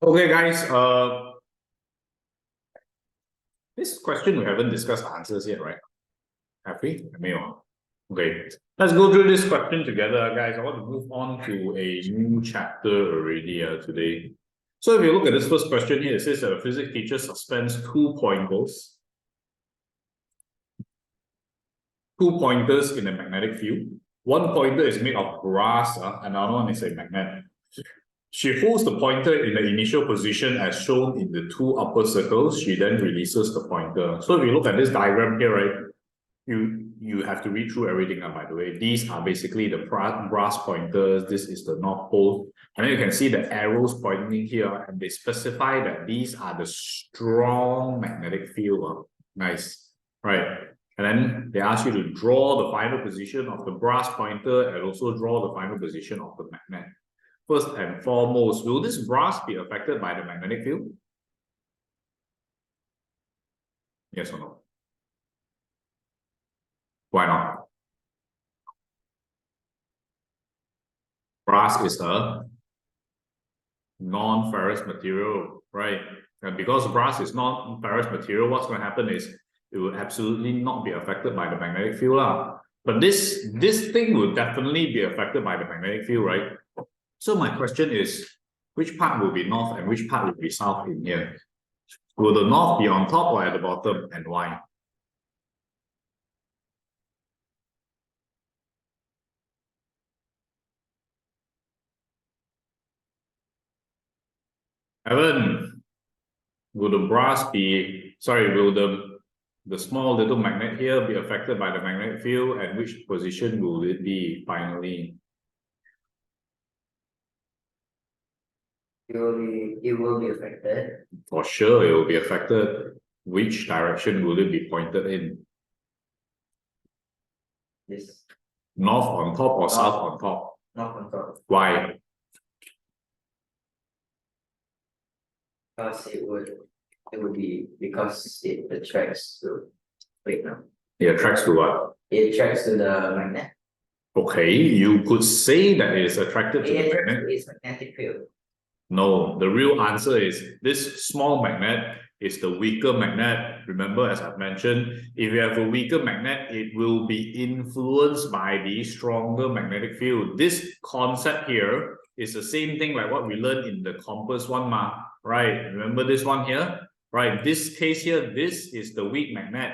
Okay, guys. This question we haven't discussed answers yet, right? Have we? Okay, let's go through this question together, guys. I want to move on to a new chapter already today. So if you look at this first question here, it says that a physics teacher suspends 2 pointers. 2 pointers in a magnetic field. One pointer is made of brass, another one is a magnet. She holds the pointer in the initial position as shown in the 2 upper circles. She then releases the pointer. So if you look at this diagram here, right, you have to read through everything, by the way. These are basically the brass pointers. This is the North Pole. And then you can see the arrows pointing here, and they specify that these are the strong magnetic field. Nice, right? And then they ask you to draw the final position of the brass pointer and also draw the final position of the magnet. First and foremost, will this brass be affected by the magnetic field? Yes or no? Why not? Brass is a non-ferrous material, right? And because brass is non-ferrous material, what's going to happen is it will absolutely not be affected by the magnetic field. But this thing will definitely be affected by the magnetic field, right? So my question is, which part will be north and which part will be south in here? Will the north be on top or at the bottom, and why? Evan, will the brass be, sorry, will the small little magnet here be affected by the magnetic field, and which position will it be finally? It will be affected. For sure, it will be affected. Which direction will it be pointed in? This. North on top or south on top? North on top. Why? Because it would be because it attracts to, wait now. It attracts to what? It attracts to the magnet. Okay, you could say that it is attracted to the magnet. It's magnetic field. No, the real answer is this small magnet is the weaker magnet. Remember, as I've mentioned, if you have a weaker magnet, it will be influenced by the stronger magnetic field. This concept here is the same thing like what we learned in the compass one, right? Remember this one here? Right, this case here, this is the weak magnet.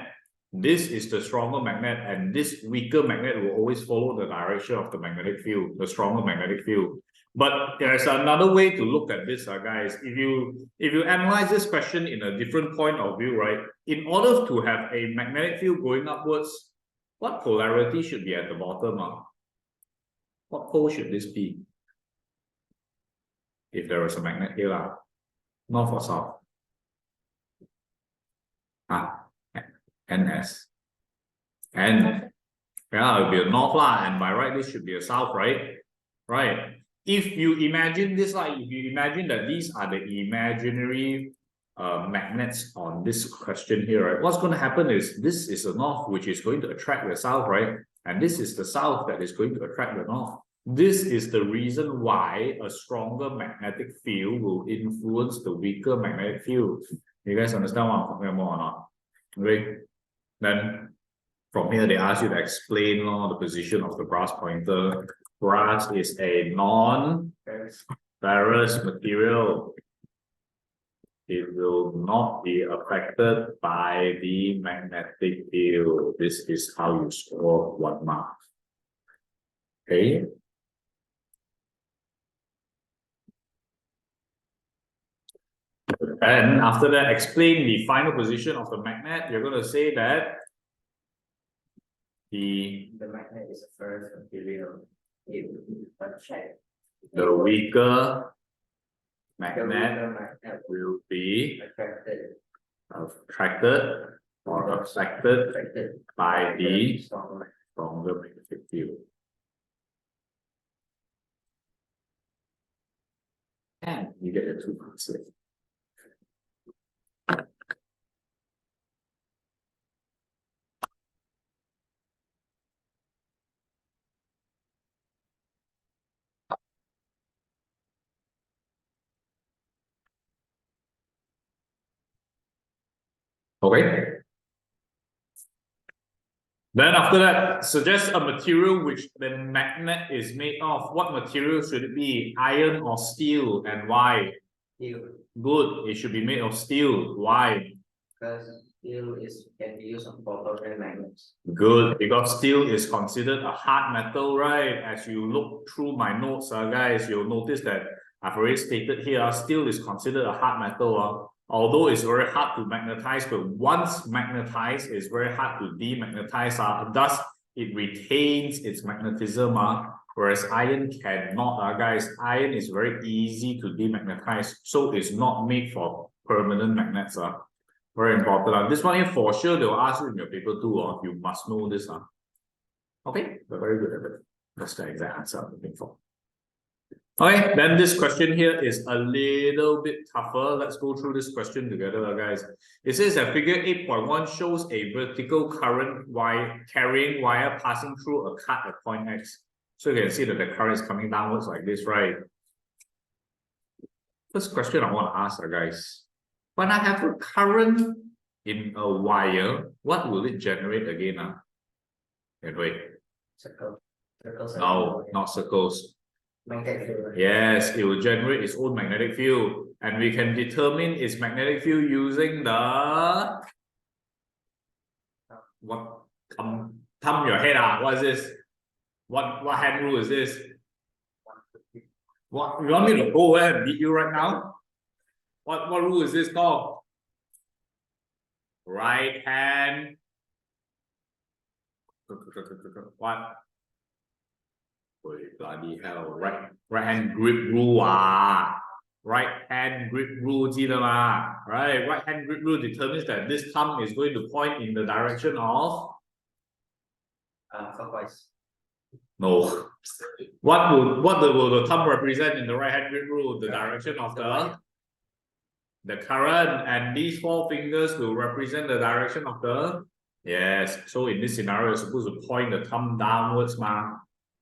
This is the stronger magnet, and this weaker magnet will always follow the direction of the magnetic field, the stronger magnetic field. But there's another way to look at this, guys. If you analyze this question in a different point of view, right? In order to have a magnetic field going upwards, what polarity should be at the bottom? What pole should this be? If there is a magnet here, north or south? NS. And yeah, it will be a north, and by right, this should be a south, right? Right. If you imagine this, if you imagine that these are the imaginary magnets on this question here, right? What's going to happen is this is the north, which is going to attract the south, right? And this is the south that is going to attract the north. This is the reason why a stronger magnetic field will influence the weaker magnetic field. You guys understand what I'm talking about or not? Okay. Then from here, they ask you to explain the position of the brass pointer. Brass is a non-ferrous material. It will not be affected by the magnetic field. This is how you score 1 mark. Okay. And after that, explain the final position of the magnet. You're going to say that the magnet is a ferrous material. The weaker magnet will be attracted or affected by the stronger magnetic field. And you get the 2 marks. Okay. Then after that, suggest a material which the magnet is made of. What material should it be? Iron or steel, and why? Steel. Good. It should be made of steel. Why? Because steel can be used for permanent magnets. Good. Because steel is considered a hard metal, right? As you look through my notes, guys, you'll notice that I've already stated here, steel is considered a hard metal. Although it's very hard to magnetize, but once magnetized, it's very hard to demagnetize. Thus, it retains its magnetism. Whereas iron cannot, guys. Iron is very easy to demagnetize, so it's not made for permanent magnets. Very important. This one here for sure, they will ask you in your paper too. You must know this. Okay, we're very good at it. That's the exact answer I'm looking for. Okay, then this question here is a little bit tougher. Let's go through this question together, guys. It says that figure 8.1 shows a vertical current carrying wire passing through a cut at point X. So you can see that the current is coming downwards like this, right? First question I want to ask, guys. When I have a current in a wire, what will it generate again? Wait. Circles. No, not circles. Magnetic field. Yes, it will generate its own magnetic field, and we can determine its magnetic field using the what? Thumb your head. What is this? What hand rule is this? What you want me to go and beat you right now? What rule is this called? Right hand. What? Wait, bloody hell! Right hand grip rule. Right hand grip rule, 记得吗? Right, right hand grip rule determines that this thumb is going to point in the direction of clockwise. No. What will the thumb represent in the right hand grip rule? The direction of the current, and these four fingers will represent the direction of the yes. So in this scenario, you're supposed to point the thumb downwards,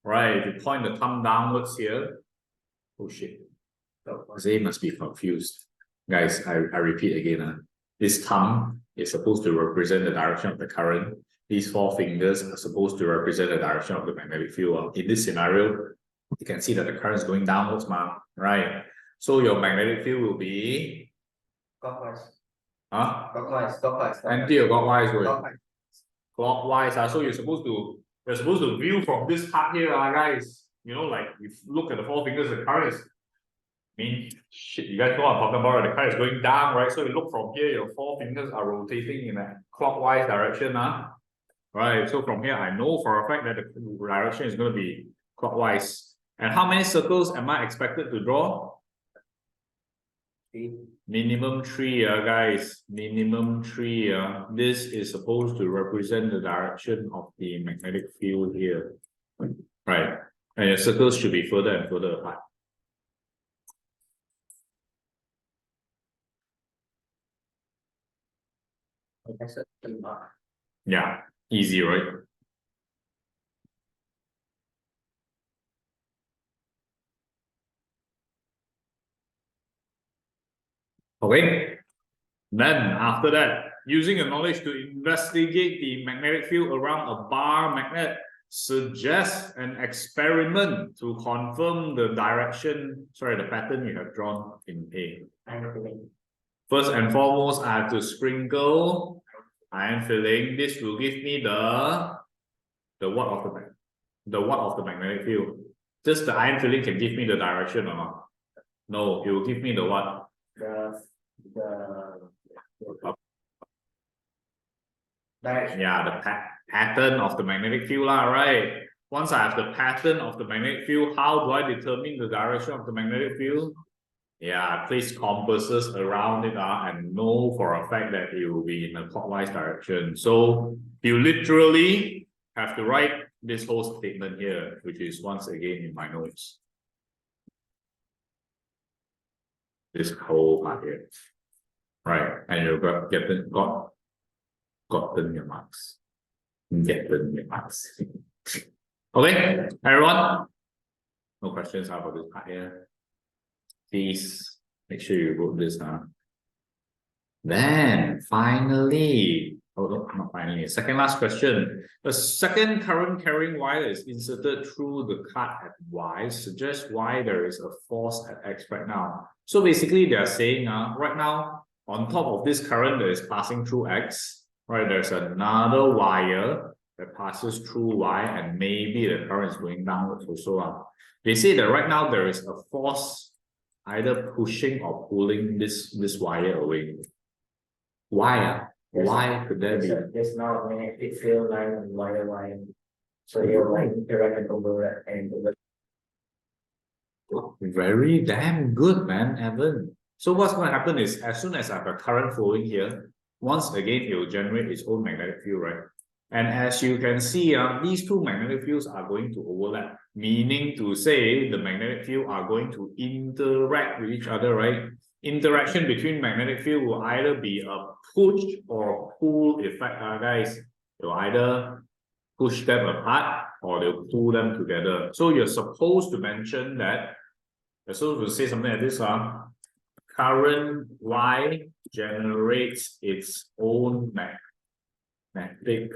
right? If you point the thumb downwards here, oh shit, Zay must be confused, guys. I repeat again. This thumb is supposed to represent the direction of the current. These four fingers are supposed to represent the direction of the magnetic field. In this scenario, you can see that the current is going downwards, right? So your magnetic field will be clockwise. Clockwise. Anti-clockwise. Clockwise. So you're supposed to view from this part here, guys. You know, like if you look at the four fingers, the current is. Shit, you guys know what I'm talking about. The current is going down, right? So you look from here, your four fingers are rotating in a clockwise direction, right? So from here, I know for a fact that the direction is going to be clockwise. And how many circles am I expected to draw? 3. Minimum 3, guys. Minimum 3. This is supposed to represent the direction of the magnetic field here. Right. And your circles should be further and further apart. Yeah, easy, right? Okay. Then after that, using your knowledge to investigate the magnetic field around a bar magnet, suggest an experiment to confirm the pattern you have drawn in A. First and foremost, I have to sprinkle iron filling. This will give me the what of the magnetic field. Just the iron filling can give me the direction or not? No, it will give me the what? Direction. Yeah, the pattern of the magnetic field, right? Once I have the pattern of the magnetic field, how do I determine the direction of the magnetic field? Yeah, I place compasses around it and know for a fact that it will be in a clockwise direction. So you literally have to write this whole statement here, which is once again in my notes. This whole part here. Right, and you've gotten your marks. Gotten your marks. Okay, everyone? No questions about this part here. Please make sure you wrote this. Then finally, oh no, not finally, second last question. A second current carrying wire is inserted through the cut at Y, suggests why there is a force at X right now. So basically they are saying right now, on top of this current that is passing through X, right, there's another wire that passes through Y, and maybe the current is going downwards also. They say that right now there is a force either pushing or pulling this wire away. Why? Why could there be? There's not a magnetic field line and wire line. So you're like interact and overlap and over. Very damn good, man, Evan. So what's going to happen is, as soon as I have a current flowing here, once again it will generate its own magnetic field, right? And as you can see, these two magnetic fields are going to overlap, meaning to say the magnetic field are going to interact with each other, right? Interaction between magnetic field will either be a push or pull effect, guys. It will either push them apart or they'll pull them together. So you're supposed to mention that, you're supposed to say something like this, current Y generates its own magnetic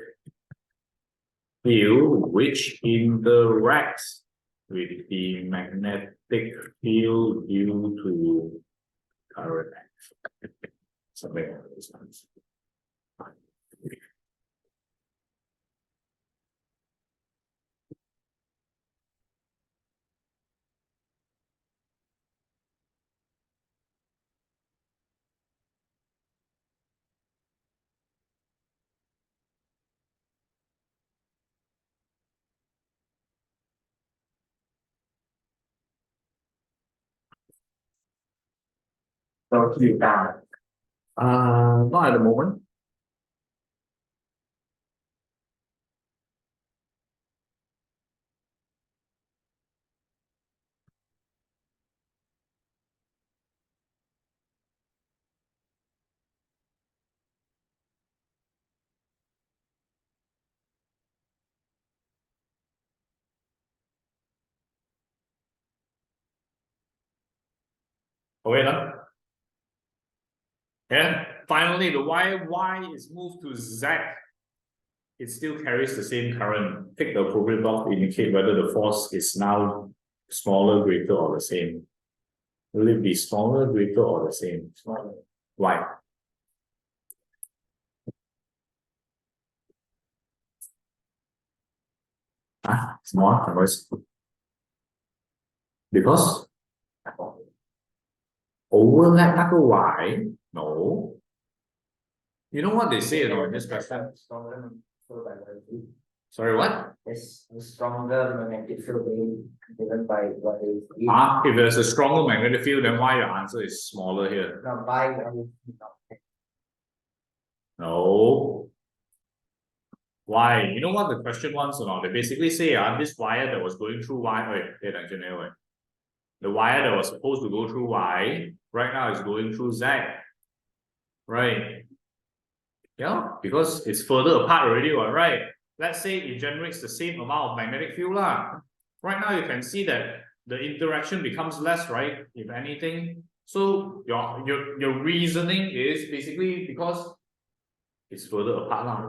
field which interacts with the magnetic field due to current X. Something like this. So keep down. Not at the moment. Okay, now. Yeah, finally the Y is moved to Z. It still carries the same current. Pick the appropriate block to indicate whether the force is now smaller, greater, or the same. Will it be smaller, greater, or the same? Smaller. Why? Smaller. Because overlap 那个 Y? No. You know what they say in this question? Stronger field by gravity. Sorry, what? There's a stronger magnetic field being given by what is. If there's a stronger magnetic field, then why your answer is smaller here? No, by gravity. No. Why? You know what the question wants or not? They basically say this wire that was going through Y. The wire that was supposed to go through Y right now is going through Z. Right? Yeah, because it's further apart already, right? Let's say it generates the same amount of magnetic field. Right now you can see that the interaction becomes less, right? If anything. So your reasoning is basically because it's further apart.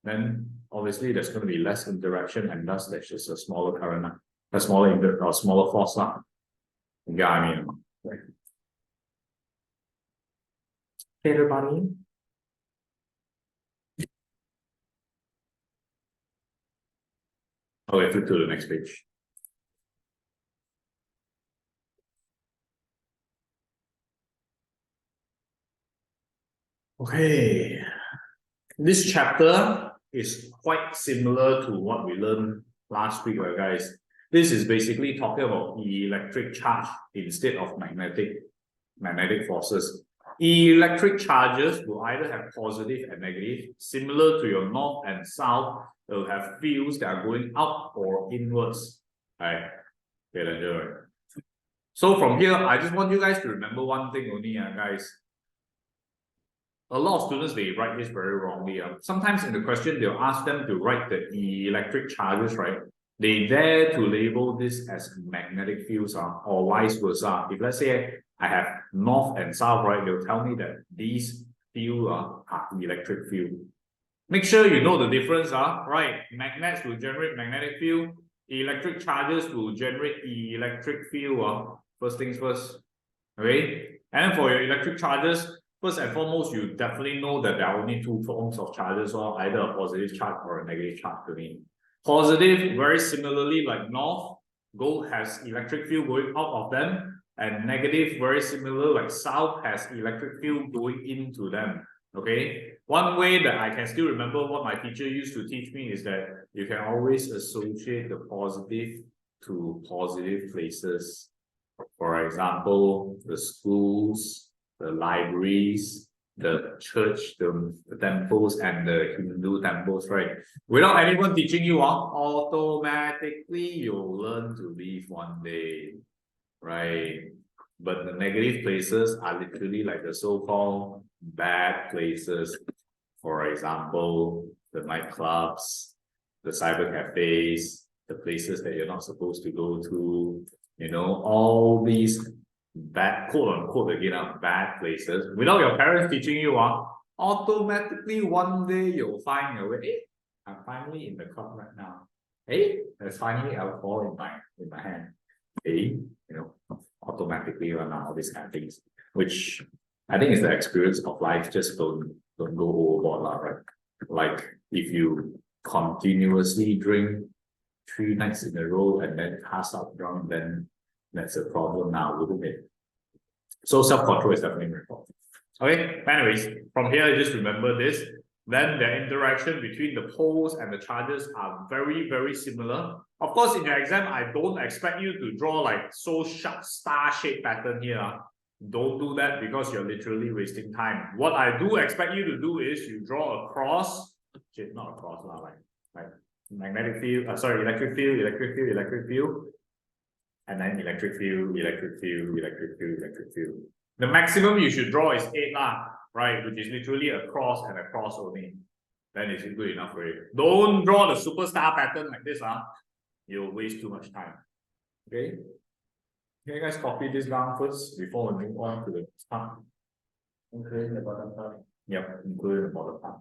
Then obviously there's going to be less interaction, and thus there's just a smaller current, a smaller force. Yeah, I mean. Okay, everybody. Okay, flip to the next page. Okay, this chapter is quite similar to what we learned last week, right, guys? This is basically talking about electric charge instead of magnetic forces. Electric charges will either have positive and negative, similar to your north and south. They'll have fields that are going out or inwards. Right? So from here, I just want you guys to remember one thing only, guys. A lot of students, they write this very wrongly. Sometimes in the question, they'll ask them to write the electric charges, right? they dare to label this as magnetic fields or vice versa. If let's say I have north and south, right, they'll tell me that these fields are electric field. Make sure you know the difference, right? Magnets will generate magnetic field. Electric charges will generate electric field. First things first. Okay. And for your electric charges, first and foremost, you definitely know that there are only two forms of charges, or either a positive charge or a negative charge to me. Positive, very similarly like north, gold has electric field going out of them, and negative, very similar like south, has electric field going into them. Okay, one way that I can still remember what my teacher used to teach me is that you can always associate the positive to positive places. For example, the schools, the libraries, the church, the temples, and the Hindu temples, right? Without anyone teaching you, automatically you'll learn to leave one day, right? But the negative places are literally like the so-called bad places. For example, the nightclubs, the cyber cafes, the places that you're not supposed to go to, all these bad, quote unquote, again, bad places. Without your parents teaching you, automatically one day you'll find your way. Hey, I'm finally in the club right now. Hey, there's finally alcohol in my hand. Hey, automatically run out all these kind of things, which I think is the experience of life. Just don't go overboard, right? Like if you continuously drink 3 nights in a row and then pass out drunk, then that's a problem now, wouldn't it? So self-control is definitely important. Okay, anyways, from here, just remember this. Then the interaction between the poles and the charges are very, very similar. Of course, in your exam, I don't expect you to draw like so sharp star-shaped pattern here. Don't do that because you're literally wasting time. What I do expect you to do is you draw a cross, not a cross, like magnetic field, electric field, electric field, electric field, and then electric field, electric field, electric field, electric field. The maximum you should draw is 8 right? Which is literally a cross and a cross only. Then it's good enough for you. Don't draw the superstar pattern like this, you'll waste too much time. Okay? Can you guys copy this down first before we move on to the next part? Including the bottom part. Yep, including the bottom part.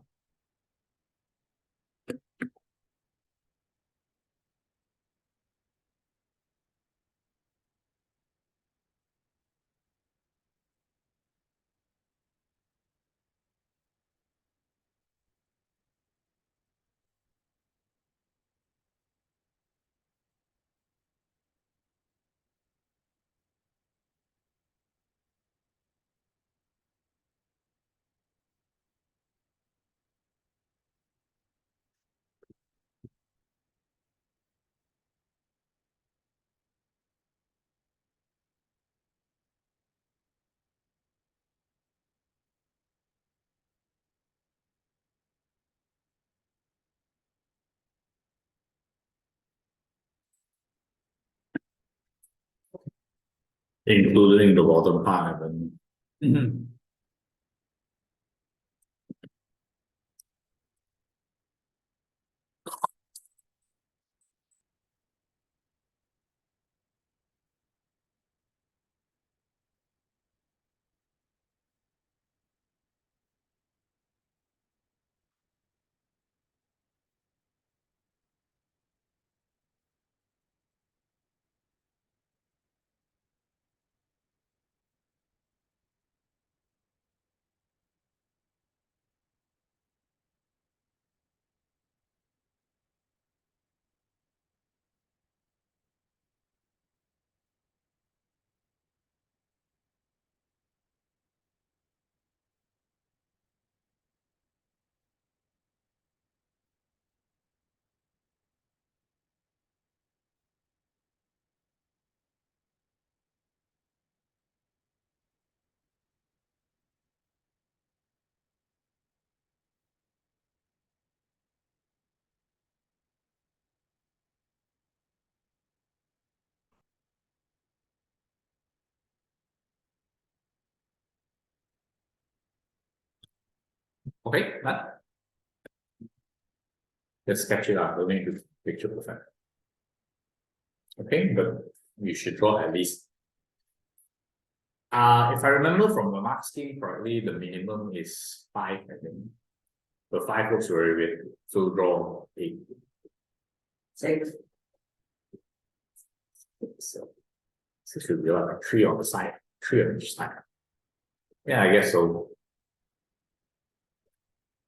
Including the bottom part. Okay, let's sketch it out. Don't need to picture perfect. Okay, but you should draw at least. If I remember from the mark scheme correctly, the minimum is 5, I think. The 5 looks very weird. So draw 8. 6. So 6 should be like 3 on the side, 3 on each side. Yeah, I guess so.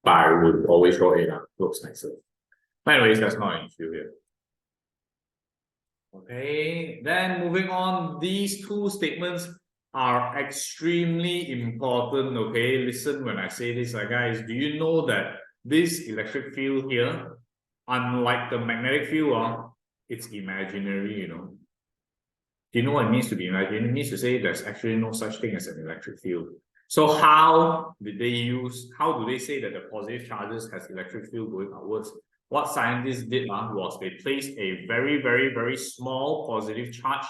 But I would always draw 8, looks nicer. But anyways, that's not an issue here. Okay, then moving on, these two statements are extremely important. Okay, listen when I say this, guys. Do you know that this electric field here, unlike the magnetic field, it's imaginary, you know? Do you know what it means to be imaginary? It means to say there's actually no such thing as an electric field. So how do they say that the positive charges has electric field going outwards? What scientists did was they placed a very, very, very small positive charge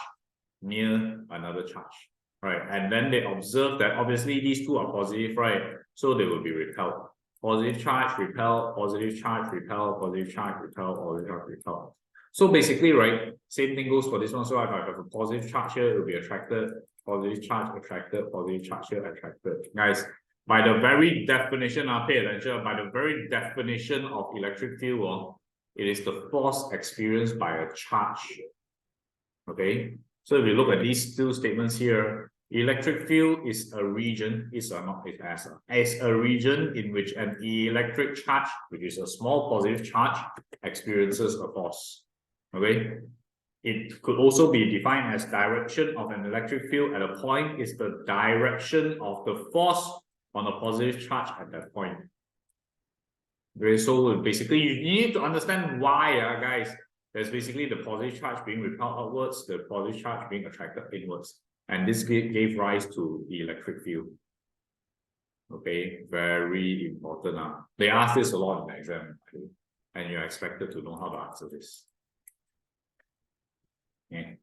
near another charge, right? And then they observed that obviously these two are positive, right? So they will be repelled. Positive charge, repel, positive charge, repel, positive charge, repel, positive charge, repel. So basically, right, same thing goes for this one. So if I have a positive charge here, it will be attracted, positive charge attracted, positive charge here attracted. Guys, by the very definition, pay attention, by the very definition of electric field, it is the force experienced by a charge. Okay, so if you look at these two statements here, electric field is a region, is a region in which an electric charge, which is a small positive charge, experiences a force. Okay, it could also be defined as direction of an electric field at a point is the direction of the force on a positive charge at that point. Okay, so basically you need to understand why, guys. There's basically the positive charge being repelled outwards, the positive charge being attracted inwards. And this gave rise to the electric field. Okay, very important. They ask this a lot in the exam, and you're expected to know how to answer this. Okay.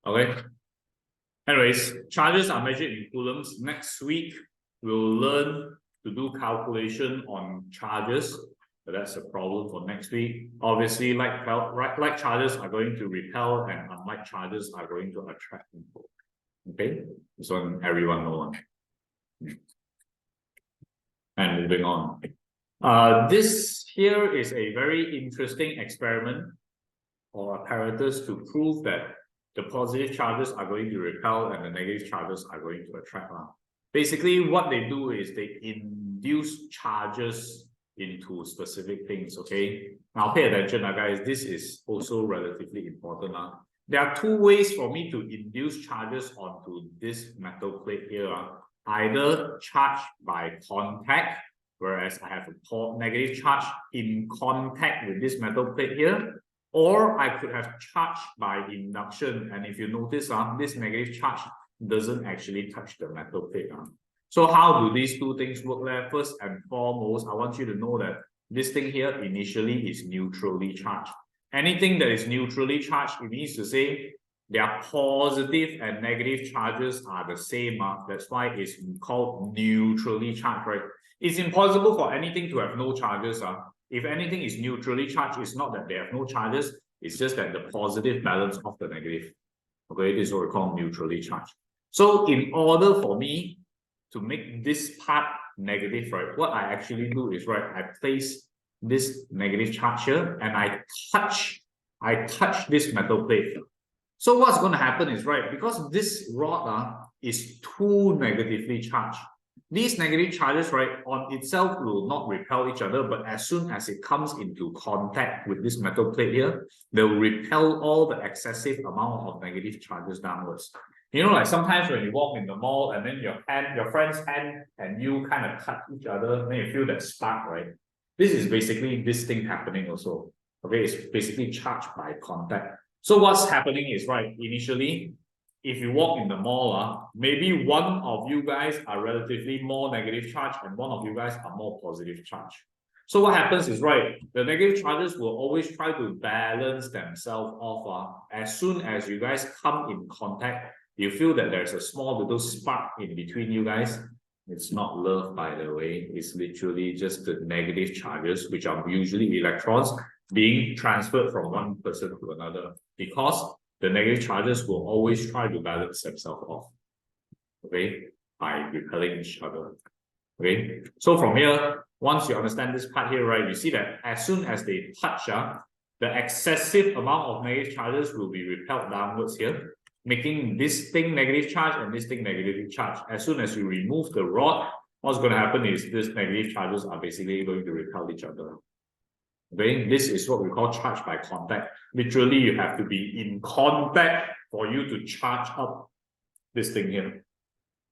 Okay. Anyways, charges are measured in coulombs. Next week, we'll learn to do calculation on charges. But that's a problem for next week. Obviously, like charges are going to repel and unlike charges are going to attract people. Okay, this one everyone knows. And moving on. This here is a very interesting experiment or apparatus to prove that the positive charges are going to repel and the negative charges are going to attract. Basically, what they do is they induce charges into specific things, okay? Now pay attention, guys. This is also relatively important. There are two ways for me to induce charges onto this metal plate here. Either charge by contact, whereas I have a negative charge in contact with this metal plate here, or I could have charge by induction. And if you notice, this negative charge doesn't actually touch the metal plate. So how do these two things work there? First and foremost, I want you to know that this thing here initially is neutrally charged. Anything that is neutrally charged, it means to say their positive and negative charges are the same. That's why it's called neutrally charged, right? It's impossible for anything to have no charges. If anything is neutrally charged, it's not that they have no charges, it's just that the positive balance of the negative. Okay, this is what we call neutrally charged. So in order for me to make this part negative, right, what I actually do is, right, I place this negative charge here and I touch this metal plate. So what's going to happen is, right, because this rod is too negatively charged, these negative charges, right, on itself will not repel each other, but as soon as it comes into contact with this metal plate here, they'll repel all the excessive amount of negative charges downwards. You know, like sometimes when you walk in the mall and then your friend's hand and you kind of touch each other, then you feel that spark, right? This is basically this thing happening also. Okay, it's basically charged by contact. So what's happening is, right, initially, if you walk in the mall, maybe one of you guys are relatively more negative charge and one of you guys are more positive charge. So what happens is, right, the negative charges will always try to balance themselves off. As soon as you guys come in contact, you feel that there's a small little spark in between you guys. It's not love, by the way. It's literally just the negative charges, which are usually electrons being transferred from one person to another, because the negative charges will always try to balance themselves off, okay, by repelling each other. Okay, so from here, once you understand this part here, right, you see that as soon as they touch, the excessive amount of negative charges will be repelled downwards here, making this thing negative charge and this thing negatively charged. As soon as you remove the rod, what's going to happen is these negative charges are basically going to repel each other. Okay, this is what we call charge by contact. Literally, you have to be in contact for you to charge up this thing here.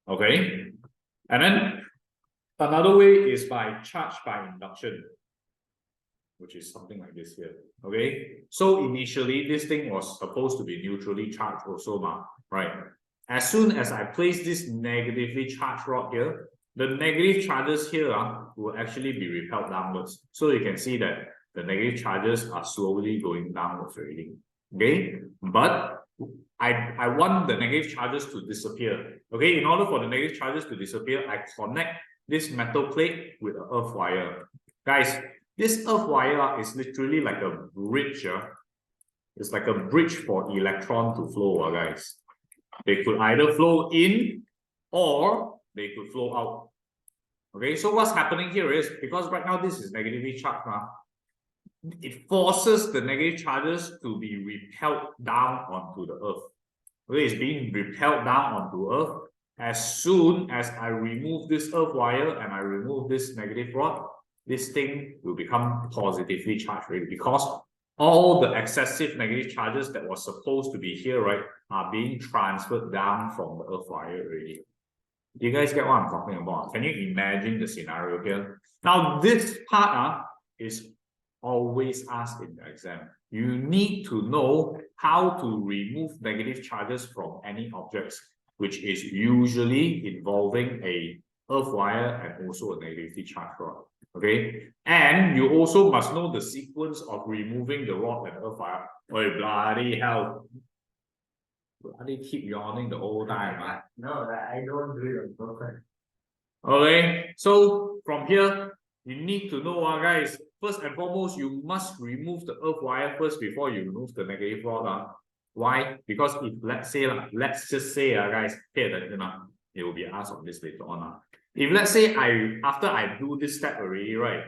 Okay, and then another way is by charge by induction, which is something like this here. Okay, so initially this thing was supposed to be neutrally charged also, right? As soon as I place this negatively charged rod here, the negative charges here will actually be repelled downwards. So you can see that the negative charges are slowly going downwards already. Okay, but I want the negative charges to disappear. Okay, in order for the negative charges to disappear, I connect this metal plate with an earth wire. Guys, this earth wire is literally like a bridge. It's like a bridge for electron to flow, guys. They could either flow in or they could flow out. Okay, so what's happening here is, because right now this is negatively charged, it forces the negative charges to be repelled down onto the earth. Okay, it's being repelled down onto earth. As soon as I remove this earth wire and I remove this negative rod, this thing will become positively charged already, because all the excessive negative charges that was supposed to be here, right, are being transferred down from the earth wire already. Do you guys get what I'm talking about? Can you imagine the scenario here? Now, this part is always asked in the exam. You need to know how to remove negative charges from any objects, which is usually involving a earth wire and also a negatively charged rod. Okay, and you also must know the sequence of removing the rod and earth wire. Oh, bloody hell! Bloody keep yawning the whole time. No, I don't do it on purpose. Okay, so from here, you need to know, guys. First and foremost, you must remove the earth wire first before you remove the negative rod. Why? Because if let's just say, guys, pay attention. It will be asked on this later on. If let's say after I do this step already, right?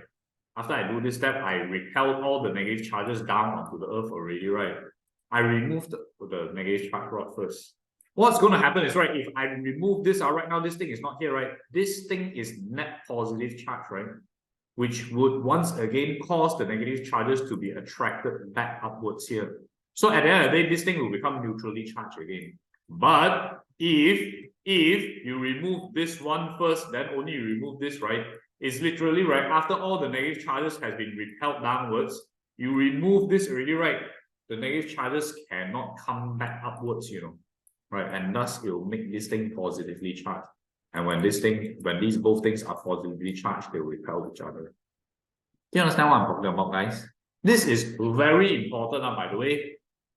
After I do this step, I repel all the negative charges down onto the earth already, right? I remove the negative charge rod first. What's going to happen is, right, if I remove this, right now this thing is not here, right? This thing is net positive charge, right? Which would once again cause the negative charges to be attracted back upwards here. So at the end of the day, this thing will become neutrally charged again. But if you remove this one first, then only you remove this, right? It's literally, right, after all the negative charges has been repelled downwards, you remove this already, right? The negative charges cannot come back upwards, right? And thus it will make this thing positively charged. And when these both things are positively charged, they will repel each other. Do you understand what I'm talking about, guys? This is very important, by the way.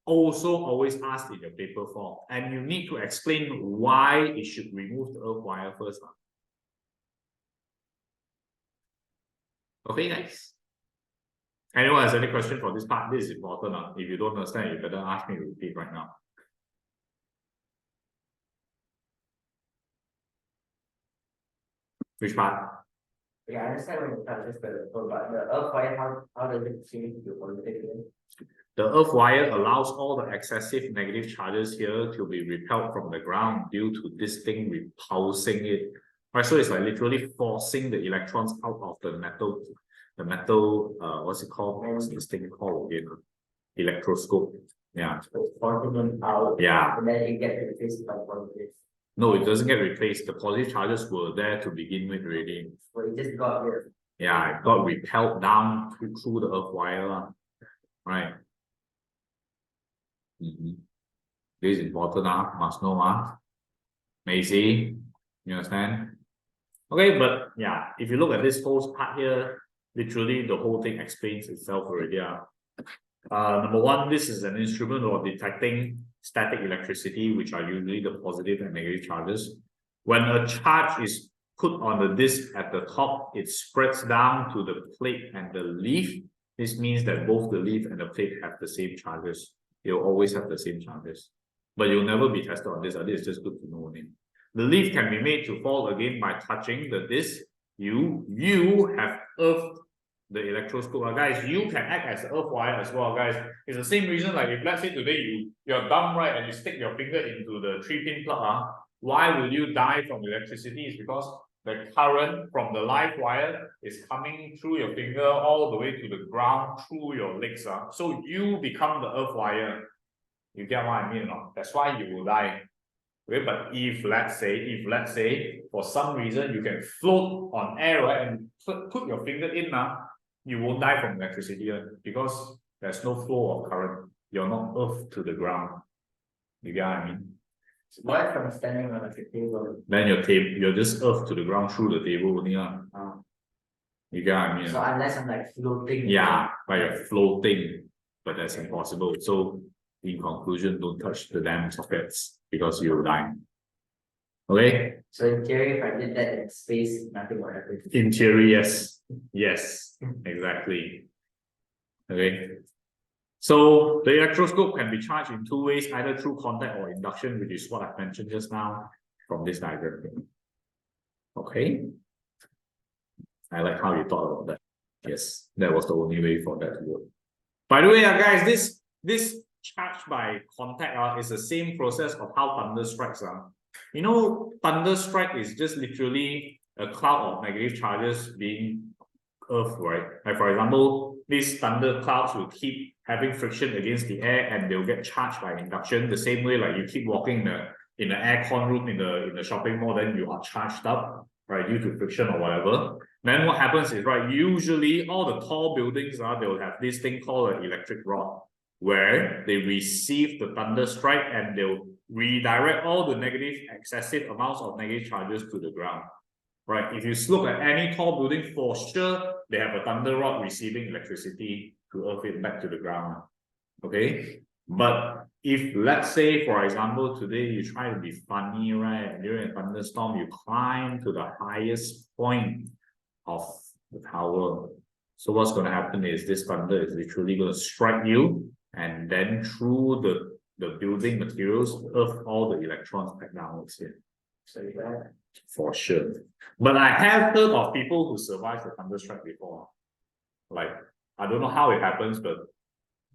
Also always asked in your paper form. And you need to explain why it should remove the earth wire first. Okay, guys? Anyone has any question for this part? This is important. If you don't understand, you better ask me to repeat right now. Which part? Yeah, I understand when it touches the earth, but the earth wire, how does it change the positive? The earth wire allows all the excessive negative charges here to be repelled from the ground due to this thing repulsing it. Right, so it's like literally forcing the electrons out of the metal, what's it called? What's this thing called again? Electroscope. Yeah. So forcing them out. Yeah. And then it gets replaced by positive. No, it doesn't get replaced. The positive charges were there to begin with already. So it just got here. Yeah, it got repelled down through the earth wire. Right. This is important, must know. Macy, you understand? Okay, but yeah, if you look at this whole part here, Literally, the whole thing explains itself already. Number one, this is an instrument for detecting static electricity, which are usually the positive and negative charges. When a charge is put on the disk at the top, it spreads down to the plate and the leaf. This means that both the leaf and the plate have the same charges. They'll always have the same charges. But you'll never be tested on this. This is just good to know only. The leaf can be made to fall again by touching the disk. You have earthed the electroscope. Guys, you can act as an earth wire as well, guys. It's the same reason, like if let's say today you're dumb, right, and you stick your finger into the 3-pin plug, why will you die from electricity? It's because the current from the live wire is coming through your finger all the way to the ground through your legs. So you become the earth wire. You get what I mean or not? That's why you will die. Okay, but if let's say for some reason you can float on air, right, and put your finger in, you won't die from electricity because there's no flow of current. You're not earth to the ground. You get what I mean? So what if I'm standing on a table? Then you're just earth to the ground through the table only. You get what I mean? So unless I'm like floating. Yeah, but you're floating, but that's impossible. So in conclusion, don't touch the damn sockets because you'll die. Okay? So in theory, if I did that in space, nothing will happen. In theory, yes. Yes, exactly. Okay. So the electroscope can be charged in two ways, either through contact or induction, which is what I mentioned just now from this diagram. Okay. I like how you thought about that. Yes, that was the only way for that to work. By the way, guys, this charge by contact is the same process of how thunder strikes. You know, thunder strike is just literally a cloud of negative charges being earth, right? Like for example, these thunder clouds will keep having friction against the air and they'll get charged by induction. The same way, like you keep walking in the aircon room in the shopping mall, then you are charged up, right, due to friction or whatever. Then what happens is, right, usually all the tall buildings they'll have this thing called an electric rod, where they receive the thunder strike and they'll redirect all the excessive amounts of negative charges to the ground. Right? If you look at any tall building, for sure, they have a thunder rod receiving electricity to earth it back to the ground. Okay? But if, let's say, for example, today you try to be funny, right? And during a thunderstorm, you climb to the highest point of the tower. So what's going to happen is this thunder is literally going to strike you, and then through the building materials, earth all the electrons back downwards here. So yeah. For sure. But I have heard of people who survived the thunderstrike before. Like, I don't know how it happens, but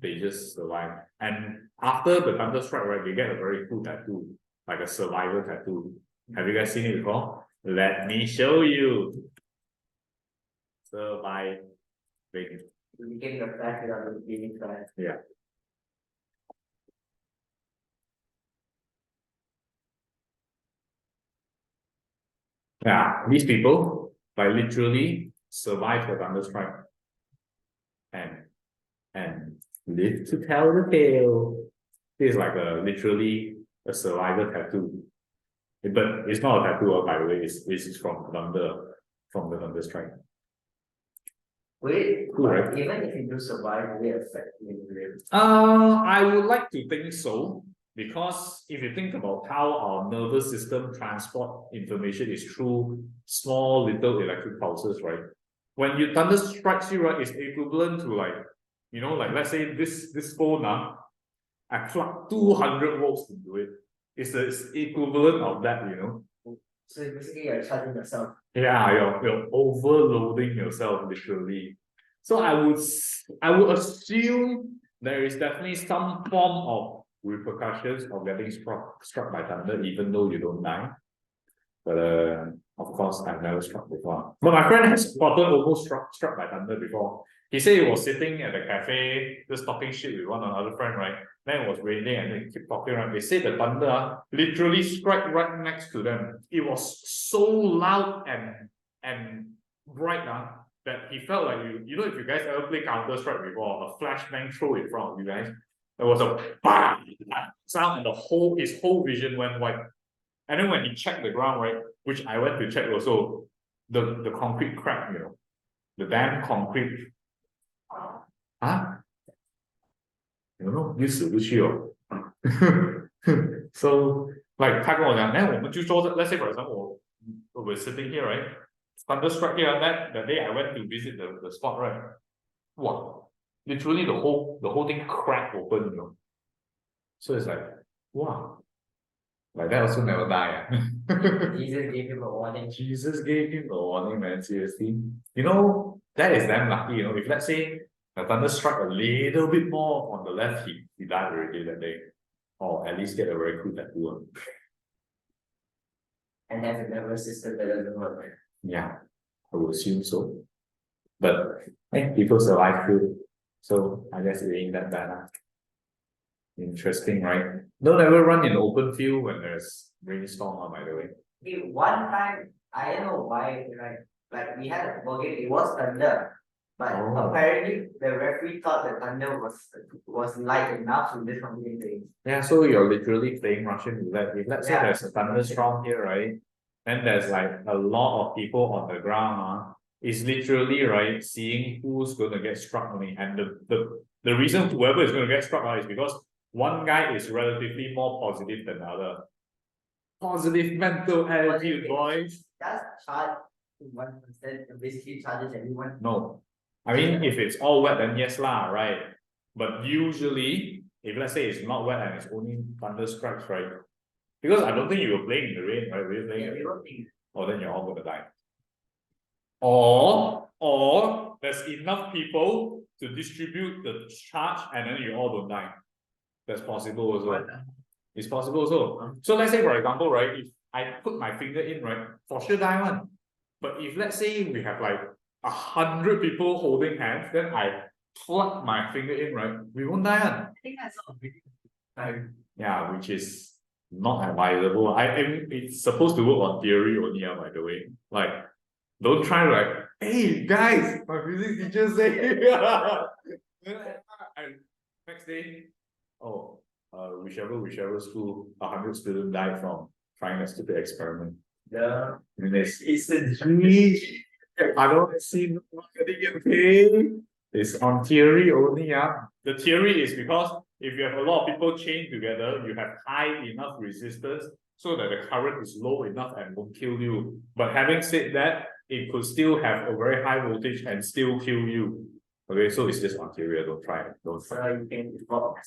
they just survive. And after the thunderstrike, right, they get a very cool tattoo, like a survivor tattoo. Have you guys seen it before? Let me show you. Survive. You became the flag without the being flag. Yeah. Yeah, these people like literally survive the thunderstrike and live to tell the tale. This is like literally a survivor tattoo. But it's not a tattoo, by the way, it's from the thunderstrike. Wait, Cool, right? Even if you do survive, will it affect you? I would like to think so. Because if you think about how our nervous system transport information is through small little electric pulses, right? When you thunder strikes you, right, it's equivalent to like, you know, like let's say this phone I plug 200 volts into it. It's the equivalent of that, you know. So basically you're charging yourself. Yeah, you're overloading yourself literally. So I would assume there is definitely some form of repercussions of getting struck by thunder, even though you don't die. But of course, I've never struck before. But my friend has gotten almost struck by thunder before. He said he was sitting at the cafe, just talking shit with one another friend, right? Then it was raining and they keep talking, right? They say the thunder literally struck right next to them. It was so loud and bright that he felt like you know, if you guys ever play Counter-Strike before, a flashbang throw in front of you guys. There was a bang sound and his whole vision went white. And then when he checked the ground, right, which I went to check also, the concrete cracked, you know. The damn concrete. Huh? You know, 你死不去 哦。So, like 他跟我讲 then 我们就坐着 let's say for example we're sitting here, right? Thunderstruck here, that day I went to visit the spot, right? Wow, literally the whole thing cracked open, you know. So it's like, wow, like that also never die. Jesus gave him a warning. Jesus gave him a warning, man. Seriously, you know that is damn lucky. You know, if let's say the thunder struck a little bit more on the left, he died already that day, or at least get a very cool tattoo. And has a nervous system that doesn't work. Yeah, I would assume so. But hey, people survive through, so I guess it ain't that bad. Interesting, right? Don't ever run in the open field when there's rainstorm, by the way. One time, I don't know why, like we had a ball game, it was thunder. But apparently the referee thought the thunder was light enough to this complete thing. Yeah, so you're literally playing Russian roulette. If let's say there's a thunderstorm here, right? Then there's like a lot of people on the ground. It's literally right seeing who's gonna get struck only. And the reason whoever is gonna get struck is because one guy is relatively more positive than the other. Positive mental attitude, boys. Does charge 1% and basically charges everyone? No. I mean, if it's all wet, then yes lah, right? But usually, if let's say it's not wet and it's only thunderstrucks, right? Because I don't think you were playing in the rain, right? Were you playing? Yeah, we were playing. Oh, then you're all gonna die. Or there's enough people to distribute the charge and then you all don't die. That's possible also. It's possible also. So let's say for example, right, if I put my finger in, right, for sure die one. But if let's say we have like 100 people holding hands, then I plug my finger in, right, we won't die one. I think that's not yeah, which is not advisable. I mean, it's supposed to work on theory only, by the way. Like, don't try to like, hey guys, my physics teacher say. And next day, oh, whichever school 100 students died from trying a stupid experiment. Yeah. It's a dream. I don't see nobody get paid. It's on theory only, yeah. The theory is because if you have a lot of people chained together, you have high enough resistance so that the current is low enough and won't kill you. But having said that, it could still have a very high voltage and still kill you. Okay, so it's just on theory. Don't try it. Don't try. So you can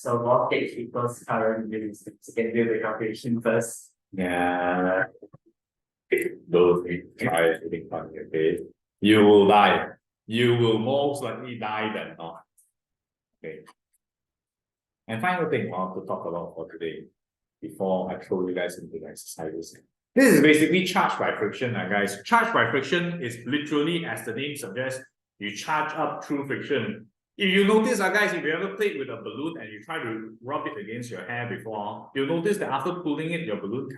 voltage equals current units. You can do the calculation first. Yeah. Don't try anything funny, okay? You will die. You will most likely die than not. Okay. And final thing I want to talk about for today, before I throw you guys into the exercises. This is basically charge by friction, guys. Charge by friction is literally, as the name suggests, you charge up through friction. If you notice, guys, if you ever played with a balloon and you try to rub it against your hair before, you'll notice that after pulling it, your balloon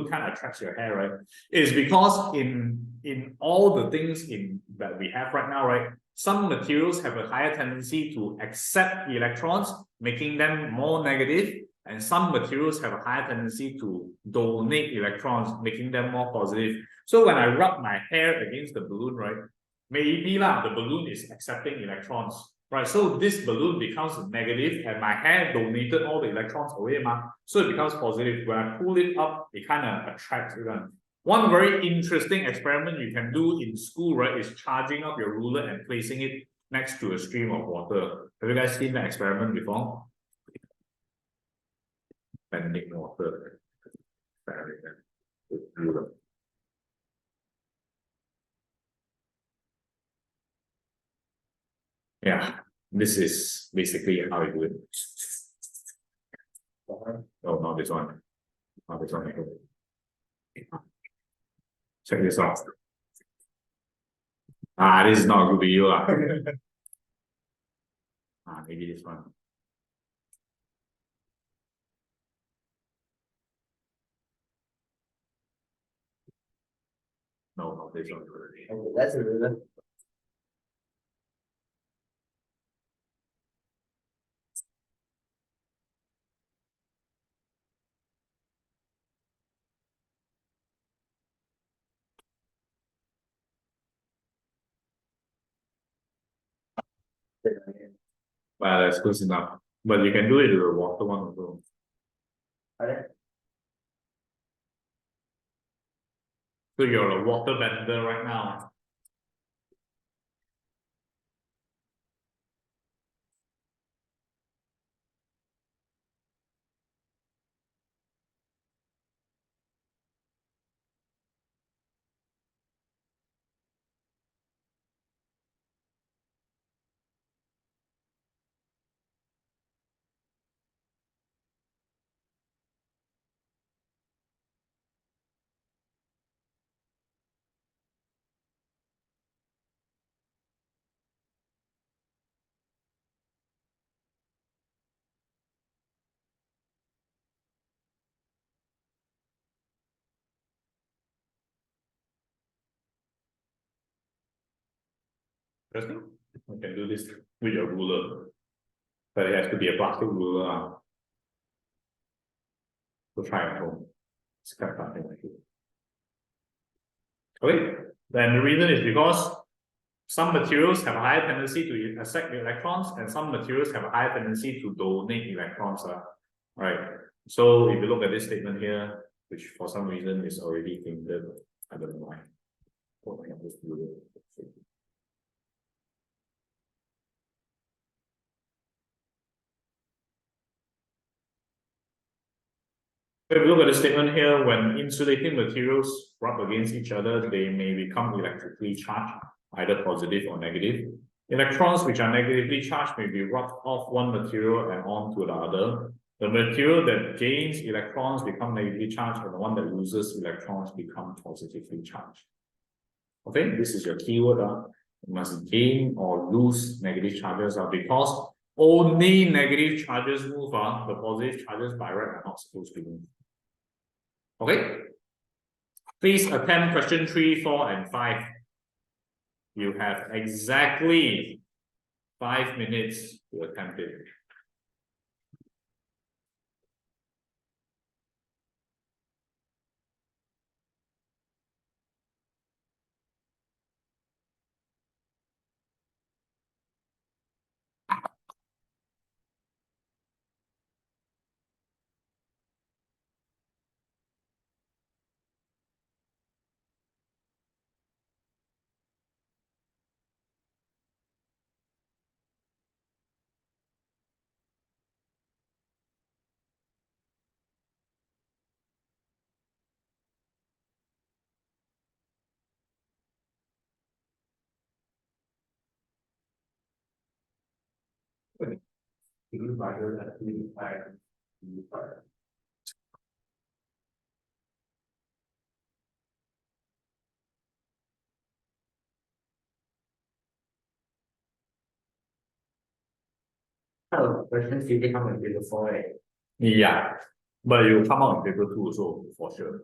kind of attracts your hair, right? It's because in all the things that we have right now, right? Some materials have a higher tendency to accept electrons, making them more negative, and some materials have a higher tendency to donate electrons, making them more positive. So when I rub my hair against the balloon, right, maybe the balloon is accepting electrons, right? So this balloon becomes negative and my hair donated all the electrons away, so it becomes positive. When I pull it up, it kind of attracts it. One very interesting experiment you can do in school, right, is charging up your ruler and placing it next to a stream of water. Have you guys seen that experiment before? Bending water. Ruler. Yeah, this is basically how you do it. Oh, not this one. Not this one. Check this out. This is not good to you. Maybe this one. No, not this one. Okay, that's a ruler. Well, that's close enough. But you can do it with the water one also. Alright. So you're a water bender right now. Interesting. You can do this with your ruler. But it has to be a plastic ruler. So try at home. It's kind of something like it. Okay. Then the reason is because some materials have a higher tendency to accept electrons and some materials have a higher tendency to donate electrons. Right. So if you look at this statement here, which for some reason is already painted, I don't know why. Oh, I have this ruler. If you look at the statement here, when insulating materials rub against each other, they may become electrically charged, either positive or negative. Electrons which are negatively charged may be rubbed off one material and onto the other. The material that gains electrons become negatively charged, and the one that loses electrons become positively charged. Okay, this is your keyword. You must gain or lose negative charges because only negative charges move. The positive charges by right are not supposed to move. Okay. Please attempt question 3, 4, and 5. You have exactly 5 minutes to attempt it. Oh, questions usually come in paper 4, right? Yeah, but you come out in paper 2 also for sure.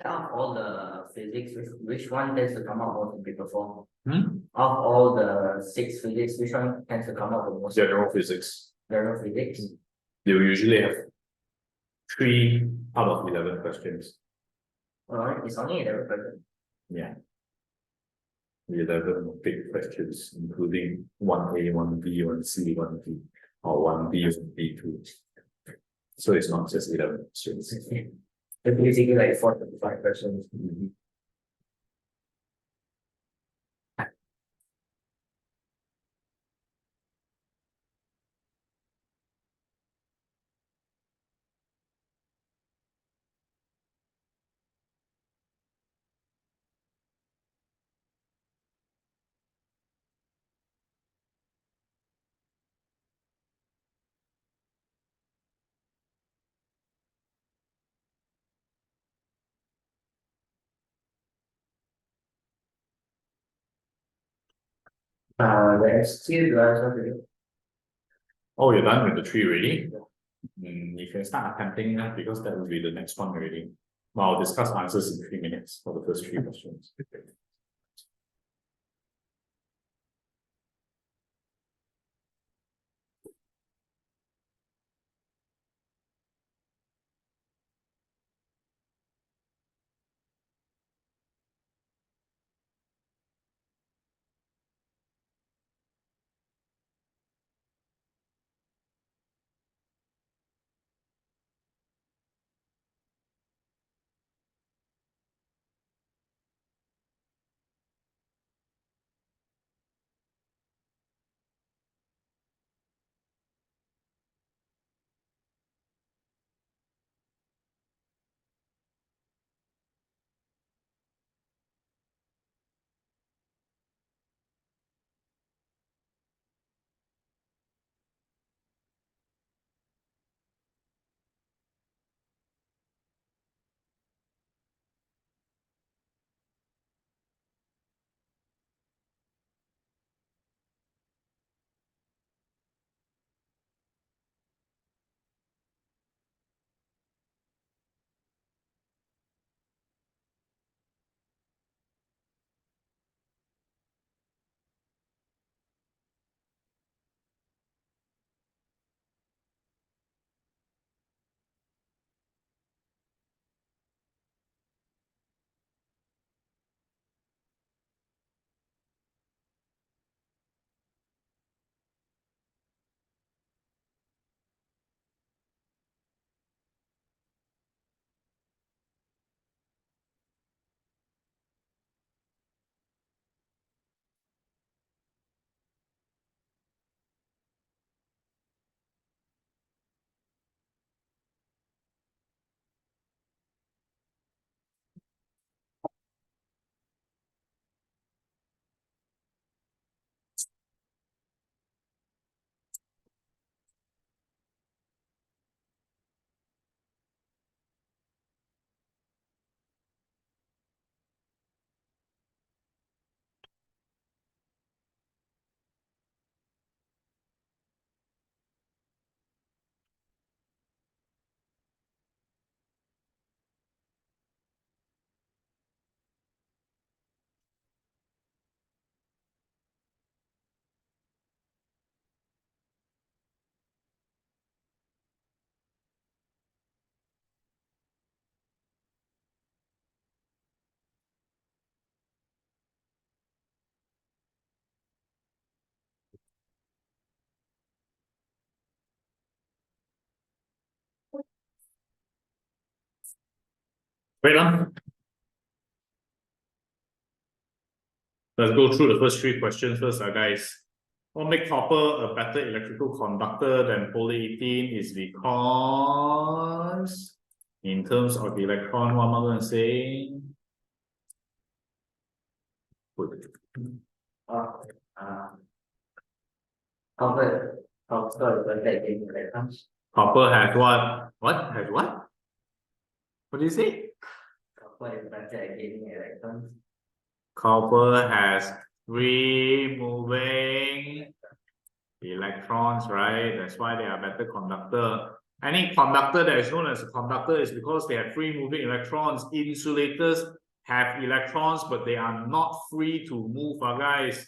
Of all the physics, which one tends to come out most in paper 4? Hmm? Of all the 6 physics, which one tends to come out the most? General physics. General physics. They will usually have 3 out of 11 questions. Alright, it's only 11 questions. Yeah. 11 big questions, including 1A, 1B, 1C, 1D, or 1B, 1B2. So it's not just 11 questions. It's basically like 4 to 5 questions. The SQ, do I have to do? Oh, you're done with the 3 already? You can start attempting that because that will be the next one already. Well, I'll discuss answers in 3 minutes for the first 3 questions. Wait on. Let's go through the first three questions first, guys. What makes copper a better electrical conductor than polyethylene is because, in terms of the electron, what am I going to say? Good. Copper is better against electrons. Copper has what? What? Has what? What do you say? Copper is better against electrons. Copper has free moving electrons, right? That's why they are better conductor. Any conductor that is known as a conductor is because they have free moving electrons. Insulators have electrons, but they are not free to move, guys.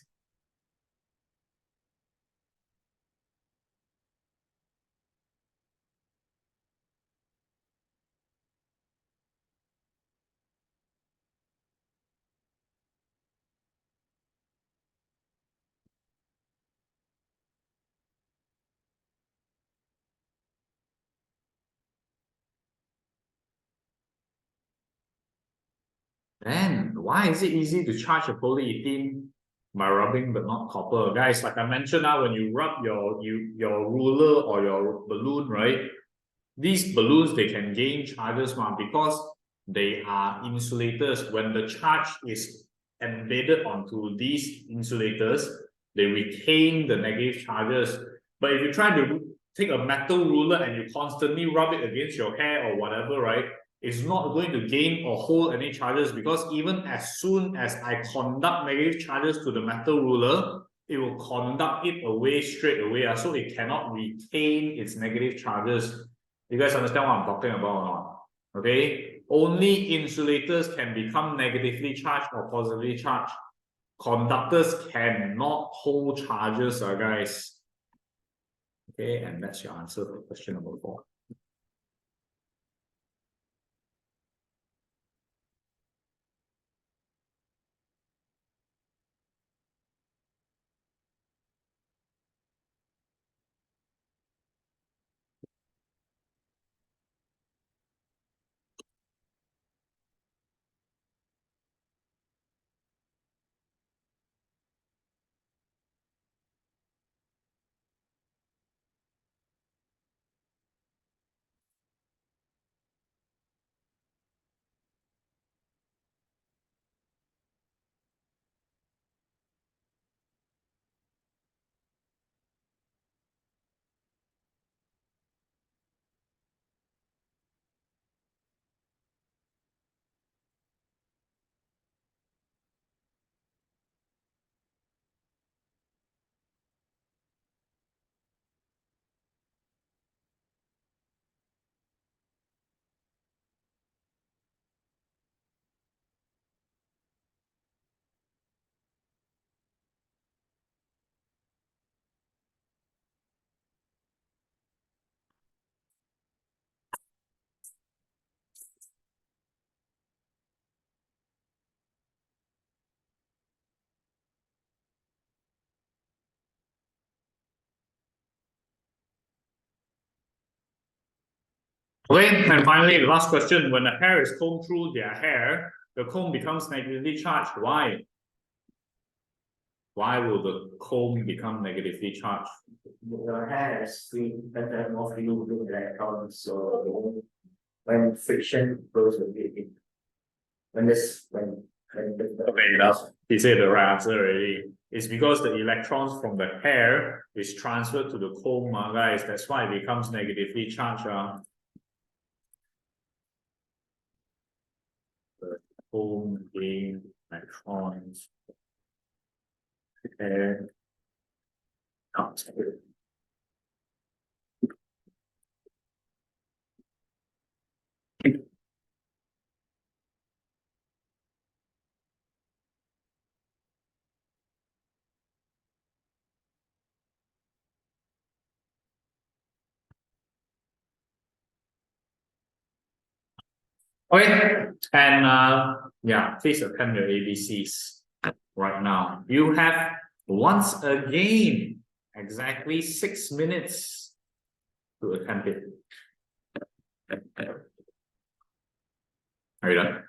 Then why is it easy to charge a polyethylene by rubbing but not copper? Guys, like I mentioned now, when you rub your ruler or your balloon, right? These balloons, they can gain charges because they are insulators. When the charge is embedded onto these insulators, they retain the negative charges. But if you try to take a metal ruler and you constantly rub it against your hair or whatever, right? It's not going to gain or hold any charges because even as soon as I conduct negative charges to the metal ruler, it will conduct it away straight away. So it cannot retain its negative charges. You guys understand what I'm talking about or not? Okay. Only insulators can become negatively charged or positively charged. Conductors cannot hold charges, guys. Okay, and that's your answer for question number 4. Okay, and finally, the last question. When the hair is combed through their hair, the comb becomes negatively charged. Why? Why will the comb become negatively charged? Your hair is free, better more free moving electrons, so when friction goes with it, when Okay, enough. He said the right answer already. It's because the electrons from the hair is transferred to the comb, guys. That's why it becomes negatively charged. The comb gain electrons. Hair comes. Okay, and yeah, please attempt your ABCs right now. You have once again exactly 6 minutes to attempt it. Are you done?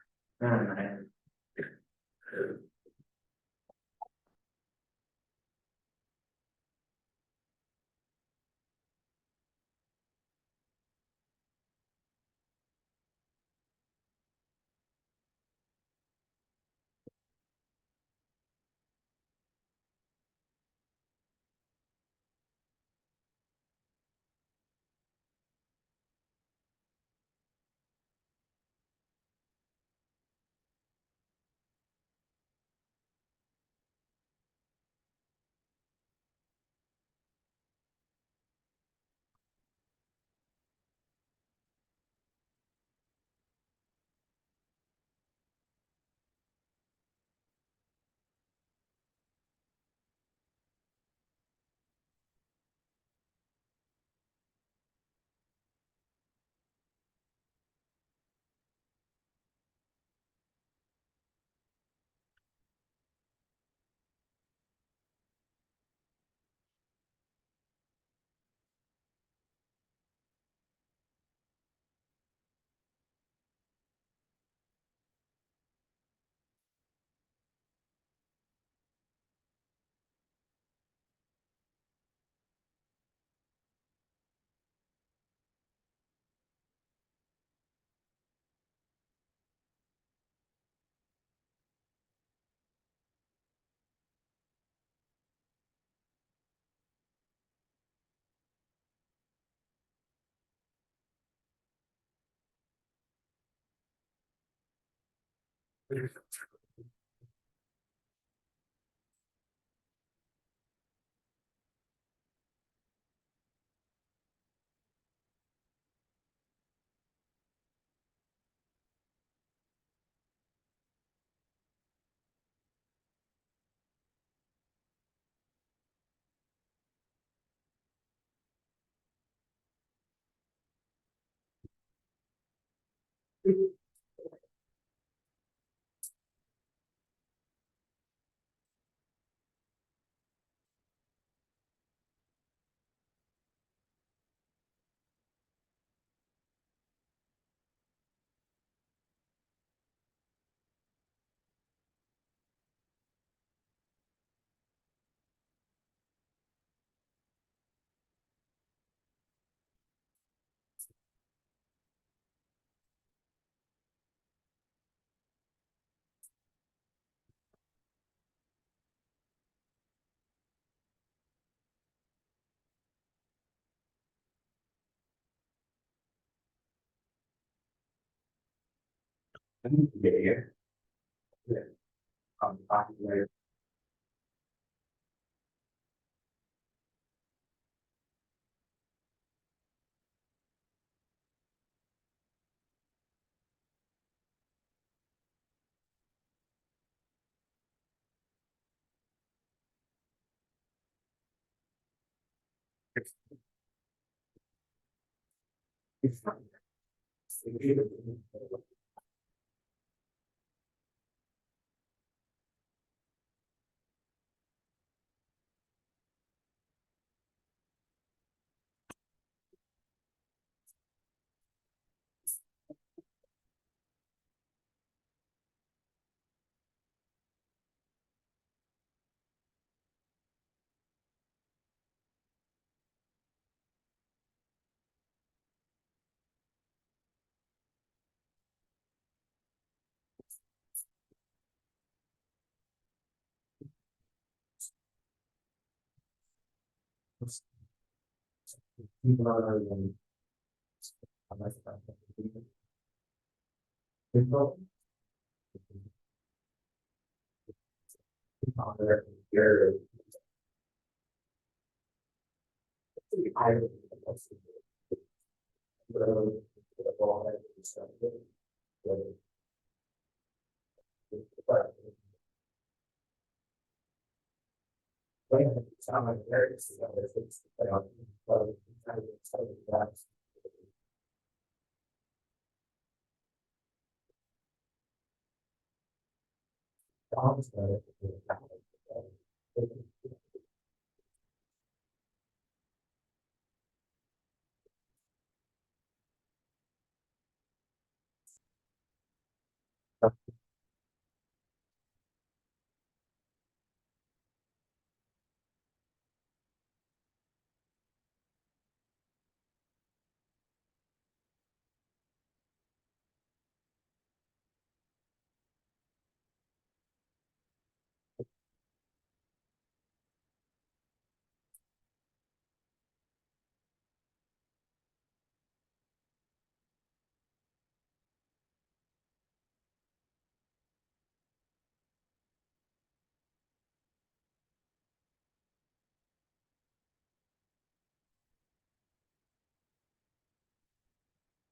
No.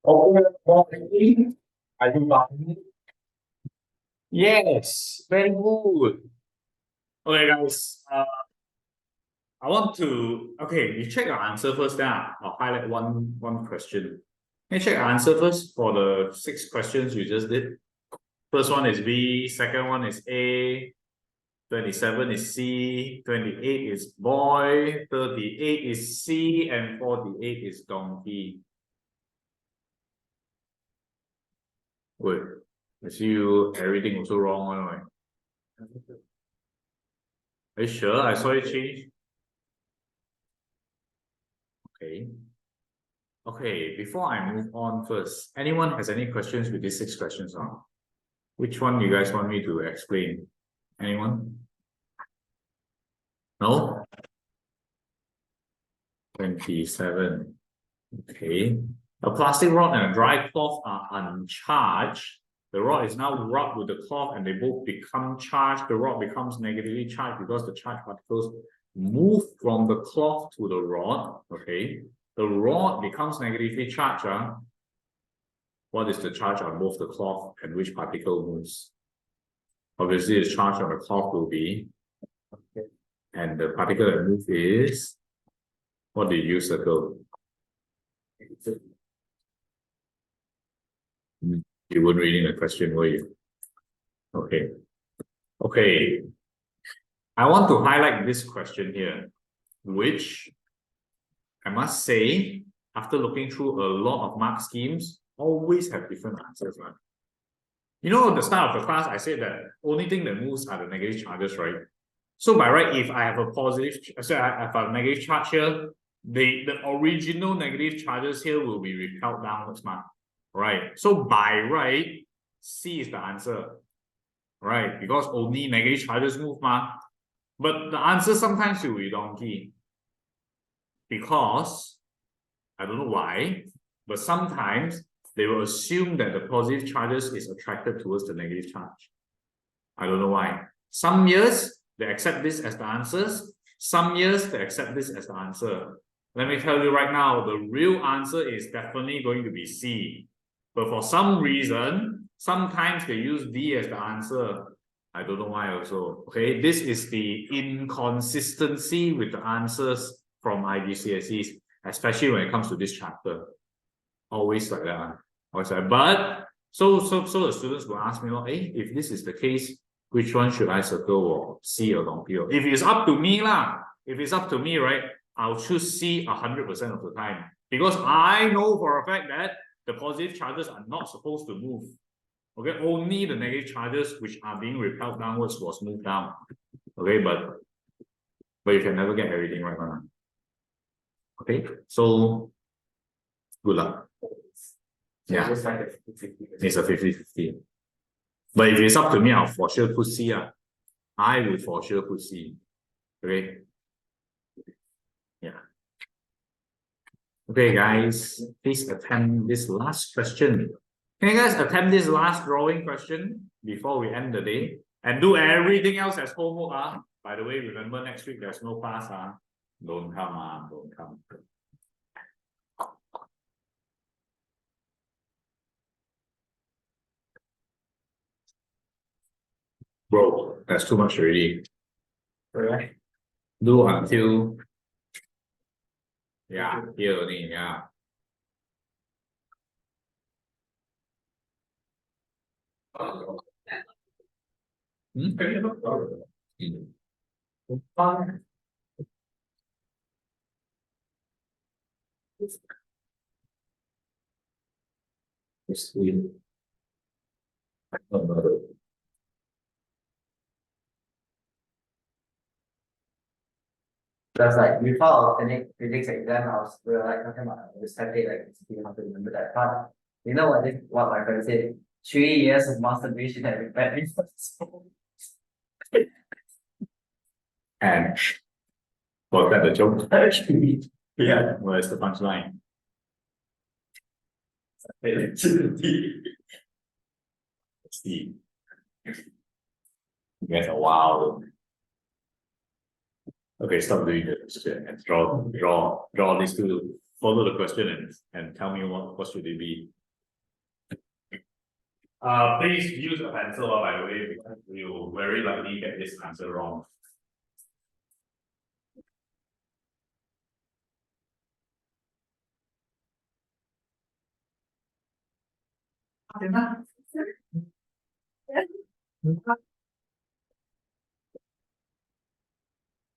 Okay, morning. Are you buying? Yes, very good. Okay, guys. I want to. Okay, you check your answer first. Then I'll highlight one question. Can you check your answer first for the 6 questions you just did? First one is B. Second one is A. 27 is C. 28 is boy. 38 is C, and 48 is donkey. Wait, I see you everything also wrong one, right? Are you sure? I saw it change. Okay. Okay, before I move on first, anyone has any questions with these 6 questions on? Which one you guys want me to explain? Anyone? No? 27. Okay. A plastic rod and a dry cloth are uncharged. The rod is now rubbed with the cloth and they both become charged. The rod becomes negatively charged because the charged particles move from the cloth to the rod. Okay. The rod becomes negatively charged. What is the charge on both the cloth and which particle moves? Obviously, the charge on the cloth will be, and the particle that moves is, what did you circle? You weren't reading the question, were you? Okay. Okay. I want to highlight this question here, which I must say, after looking through a lot of mark schemes, always have different answers, right? You know, at the start of the class, I said that only thing that moves are the negative charges, right? So by right, if I have a positive, so I have a negative charge here, the original negative charges here will be repelled downwards, right? So by right, C is the answer, right? Because only negative charges move, But the answer sometimes will be donkey. Because, I don't know why, but sometimes they will assume that the positive charges is attracted towards the negative charge. I don't know why. Some years, they accept this as the answers. Some years, they accept this as the answer. Let me tell you right now, the real answer is definitely going to be C. But for some reason, sometimes they use D as the answer. I don't know why also. Okay, this is the inconsistency with the answers from IGCSEs, especially when it comes to this chapter. Always like that. Always like, but so the students will ask me, hey, if this is the case, which one should I circle, or C or donkey? If it's up to me, if it's up to me, right, I'll choose C 100% of the time. Because I know for a fact that the positive charges are not supposed to move. Okay, only the negative charges which are being repelled downwards was moved down. Okay, but you can never get everything right now. Okay, so good luck. Yeah, it's a 50-50. But if it's up to me, I'll for sure put C. I would for sure put C. Okay. Yeah. Okay, guys, please attempt this last question. Can you guys attempt this last drawing question before we end the day? And do everything else as homework. By the way, remember next week there's no class. Don't come. Don't come. Bro, that's too much already. Right. Do until here only, That's like before our physics exam, we were like talking about the static, like you have to remember that part. You know what my friend said? 3 years of masturbation and repairing. And was that the joke? Actually, Yeah, where's the punchline? Let's see. You guys are wild. Okay, stop doing this and draw these two. Follow the question and tell me what should it be. Please use a pencil, by the way, because you very likely get this answer wrong.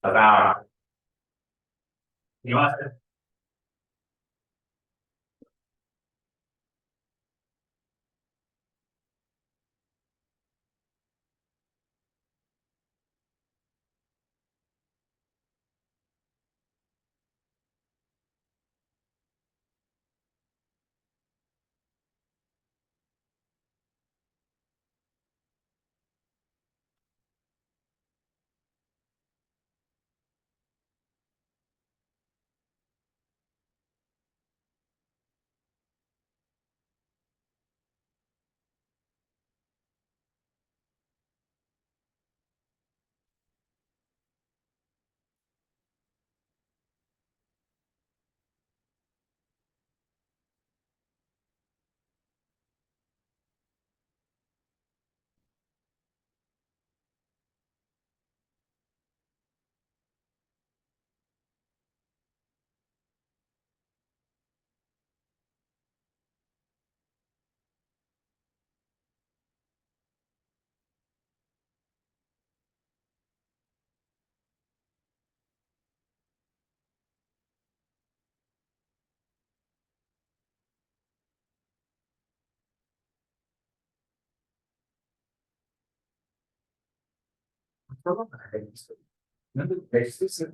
About you ask it.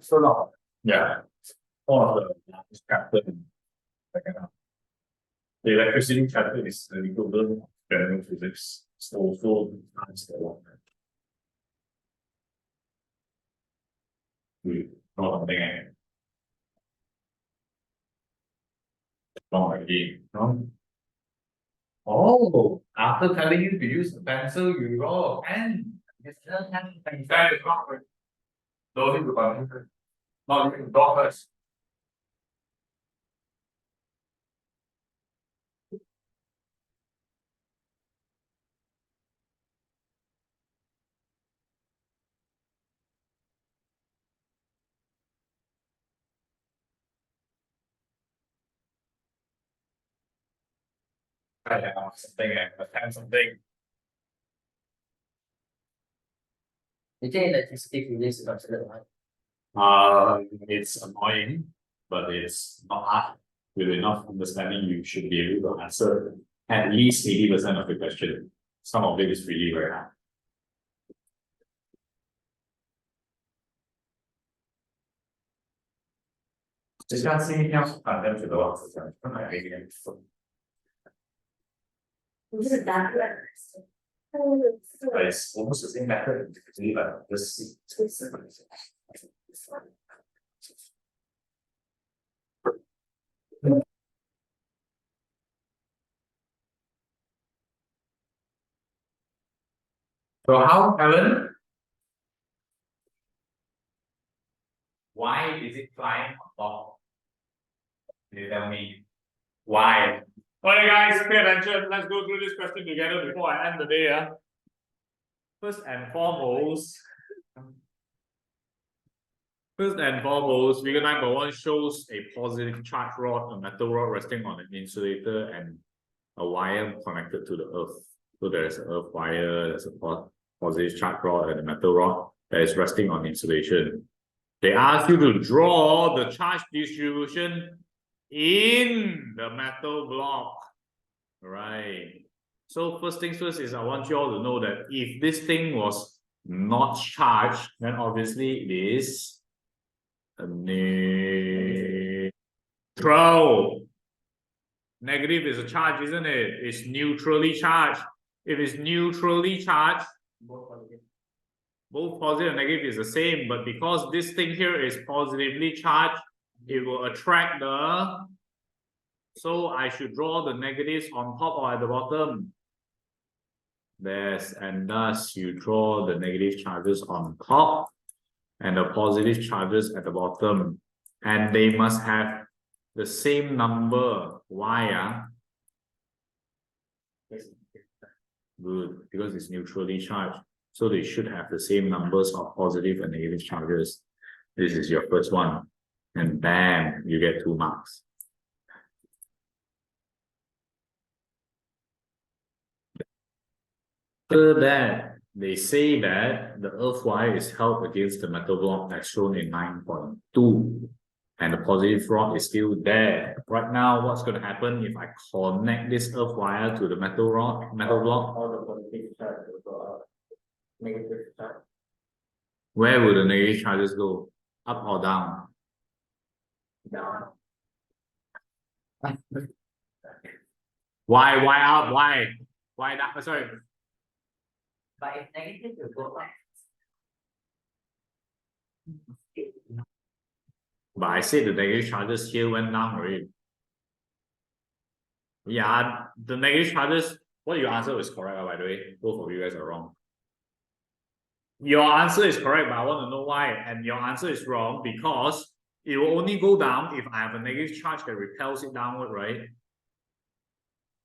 so long. Yeah. All of the chapter. The electricity chapter is the equivalent of general physics. It's also times the one. Not something wrong again. No? Oh, after telling you to use a pencil, you draw a pen. That is not right. Those in the computer. Not you draw first. I have something and attempt something. You think electricity physics is considered hard? It's annoying, but it's not hard. With enough understanding, you should be able to answer at least 80% of the question. Some of it is really very hard. Just can't see anything else on them to the lots of time. But it's almost the same method, but this. So how, Helen? Why is it flying on top? Can you tell me why? Okay, guys, pay attention. Let's go through this question together before I end the day. First and foremost, figure 9.1 shows a positive charge rod, a metal rod resting on an insulator, and a wire connected to the earth. So there's an earth wire, there's a positive charge rod, and a metal rod that is resting on insulation. They ask you to draw the charge distribution in the metal block. Right. So first things first is I want you all to know that if this thing was not charged, then obviously it is a neutral. Negative is a charge, isn't it? It's neutrally charged. If it's neutrally charged, both positive and negative is the same, but because this thing here is positively charged, it will attract the. So I should draw the negatives on top or at the bottom. Yes, and thus you draw the negative charges on top and the positive charges at the bottom. And they must have the same number. Why? Good, because it's neutrally charged. So they should have the same numbers of positive and negative charges. This is your first one. And bam, you get 2 marks. After that, they say that the earth wire is held against the metal block as shown in 9.2. And the positive rod is still there. Right now, what's going to happen if I connect this earth wire to the metal block? All the positive charge will go up. Negative charge. Where will the negative charges go? Up or down? Down. Why up? Why down? Sorry. But if negative will go up. But I said the negative charges here went down already. Yeah, the negative charges, what your answer is correct, by the way. Both of you guys are wrong. Your answer is correct, but I want to know why. And your answer is wrong because it will only go down if I have a negative charge that repels it downward, right?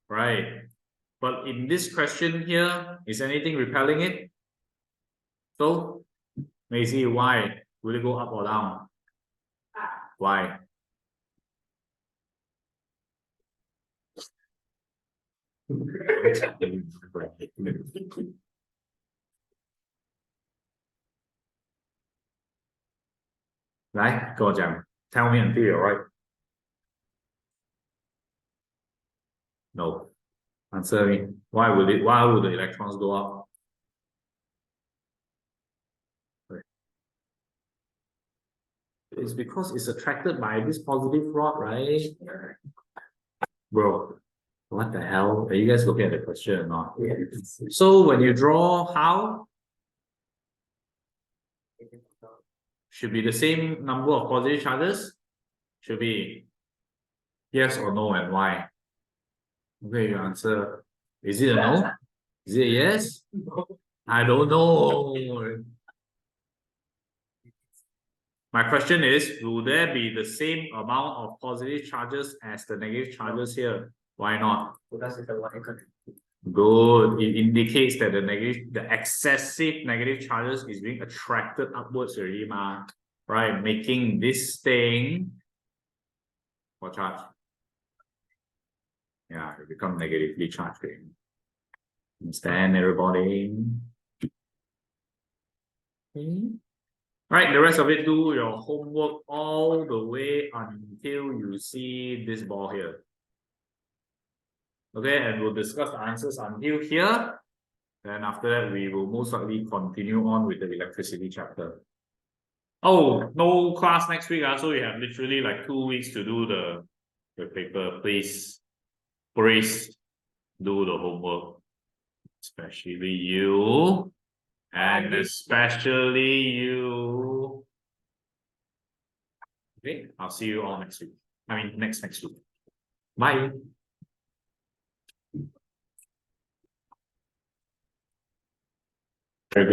Right. But in this question here, is anything repelling it? So, Maisie, why? Will it go up or down? Why? Right? Go on, tell me until you're right. No. Answer me. Why would the electrons go up? It's because it's attracted by this positive rod, right? Bro, what the hell? Are you guys looking at the question or not? Yes. So when you draw, how? Should be the same number of positive charges? Should be yes or no, and why? Okay, your answer. Is it a no? Is it a yes? I don't know. My question is, will there be the same amount of positive charges as the negative charges here? Why not? Because it's a y. Good. It indicates that the excessive negative charges is being attracted upwards already, right? Making this thing for charge. Yeah, it becomes negatively charged. Understand, everybody? Okay. Right, the rest of it, do your homework all the way until you see this ball here. Okay, and we'll discuss the answers until here. Then after that, we will most likely continue on with the electricity chapter. Oh, no class next week, so you have literally like 2 weeks to do the paper. Please do the homework. Especially you. And especially you. Okay, I'll see you all next week. I mean, next week. Bye.